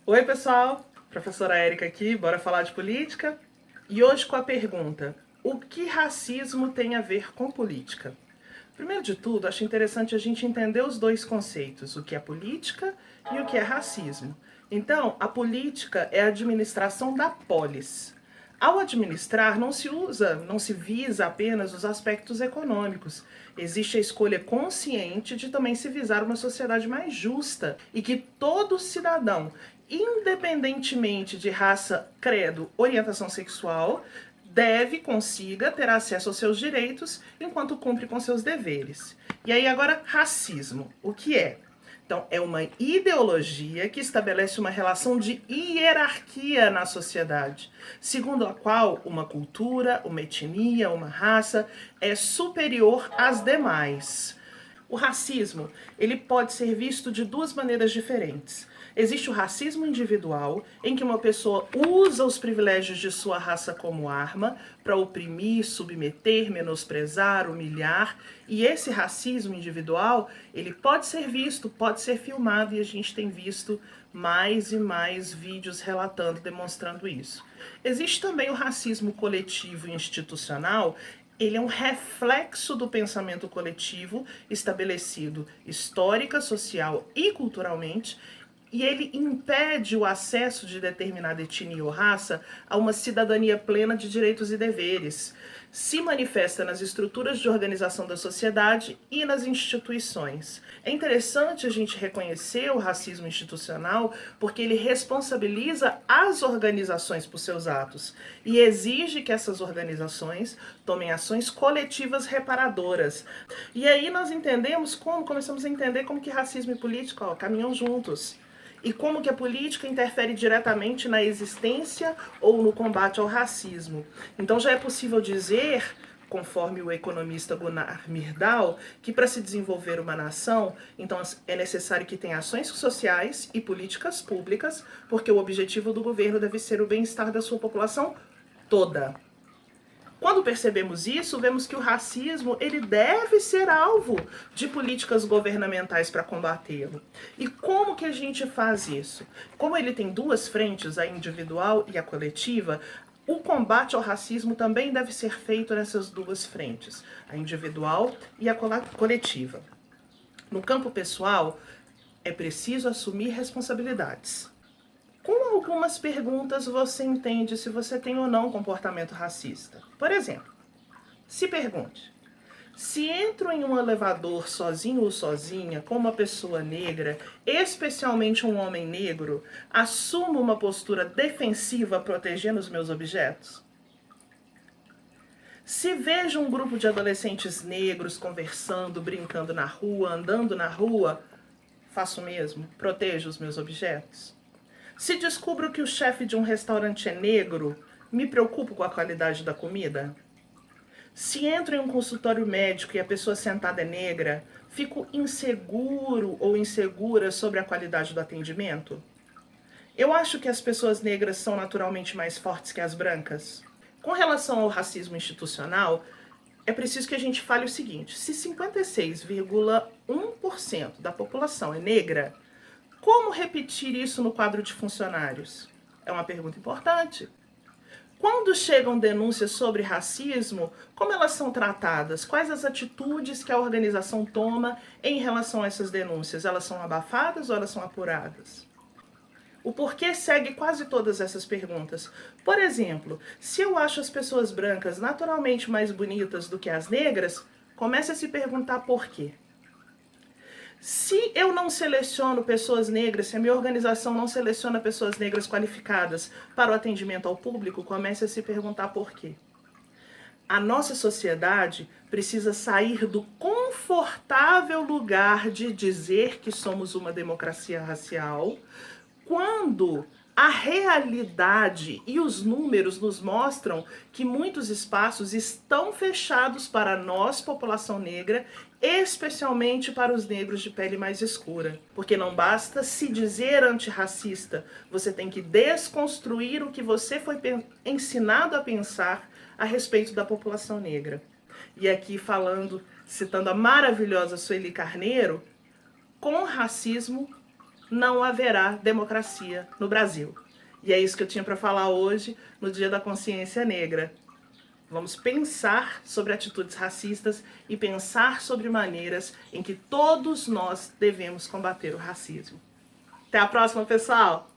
Oi, pessoal! Professora Érica aqui, bora falar de política? E hoje com a pergunta: o que racismo tem a ver com política? Primeiro de tudo, acho interessante a gente entender os dois conceitos, o que é política e o que é racismo. Então, a política é a administração da polis. Ao administrar, não se visa apenas os aspectos econômicos. Existe a escolha consciente de também se visar uma sociedade mais justa e que todo cidadão, independentemente de raça, credo, orientação sexual, consiga ter acesso aos seus direitos enquanto cumpre com seus deveres. E aí agora, racismo. O que é? Então, é uma ideologia que estabelece uma relação de hierarquia na sociedade, segundo a qual uma cultura, uma etnia, uma raça é superior às demais. O racismo, ele pode ser visto de duas maneiras diferentes. Existe o racismo individual, em que uma pessoa usa os privilégios de sua raça como arma para oprimir, submeter, menosprezar, humilhar. E esse racismo individual, ele pode ser visto, pode ser filmado, e a gente tem visto mais e mais vídeos relatando, demonstrando isso. Existe também o racismo coletivo e institucional. Ele é um reflexo do pensamento coletivo estabelecido histórica, social e culturalmente, e ele impede o acesso de determinada etnia ou raça a uma cidadania plena de direitos e deveres. Se manifesta nas estruturas de organização da sociedade e nas instituições. É interessante a gente reconhecer o racismo institucional porque ele responsabiliza as organizações por seus atos e exige que essas organizações tomem ações coletivas reparadoras. E aí nós começamos a entender como que racismo e política caminham juntos e como que a política interfere diretamente na existência ou no combate ao racismo. Então já é possível dizer, conforme o economista Gunnar Myrdal, que para se desenvolver uma nação, então é necessário que tenha ações sociais e políticas públicas, porque o objetivo do governo deve ser o bem-estar da sua população toda. Quando percebemos isso, vemos que o racismo ele deve ser alvo de políticas governamentais para combatê-lo. E como que a gente faz isso? Como ele tem duas frentes, a individual e a coletiva, o combate ao racismo também deve ser feito nessas duas frentes, a individual e a coletiva. No campo pessoal, é preciso assumir responsabilidades. Com algumas perguntas você entende se você tem ou não comportamento racista. Por exemplo, se pergunte: se entro em um elevador sozinho ou sozinha com uma pessoa negra, especialmente um homem negro, assumo uma postura defensiva protegendo os meus objetos? Se vejo um grupo de adolescentes negros conversando, brincando na rua, andando na rua, faço o mesmo, protejo os meus objetos? Se descubro que o chefe de um restaurante é negro, me preocupo com a qualidade da comida? Se entro em um consultório médico e a pessoa sentada é negra, fico inseguro ou insegura sobre a qualidade do atendimento? Eu acho que as pessoas negras são naturalmente mais fortes que as brancas. Com relação ao racismo institucional, é preciso que a gente fale o seguinte: se 56,1% da população é negra, como repetir isso no quadro de funcionários? É uma pergunta importante. Quando chegam denúncias sobre racismo, como elas são tratadas? Quais as atitudes que a organização toma em relação a essas denúncias? Elas são abafadas ou elas são apuradas? O porquê segue quase todas essas perguntas. Por exemplo, se eu acho as pessoas brancas naturalmente mais bonitas do que as negras, comece a se perguntar por quê. Se eu não seleciono pessoas negras, se a minha organização não seleciona pessoas negras qualificadas para o atendimento ao público, comece a se perguntar por quê. A nossa sociedade precisa sair do confortável lugar de dizer que somos uma democracia racial, quando a realidade e os números nos mostram que muitos espaços estão fechados para nós, população negra, especialmente para os negros de pele mais escura. Porque não basta se dizer antirracista, você tem que desconstruir o que você foi ensinado a pensar a respeito da população negra. E aqui citando a maravilhosa Sueli Carneiro, com racismo não haverá democracia no Brasil. E é isso que eu tinha para falar hoje, no Dia da Consciência Negra. Vamos pensar sobre atitudes racistas e pensar sobre maneiras em que todos nós devemos combater o racismo. Até a próxima, pessoal!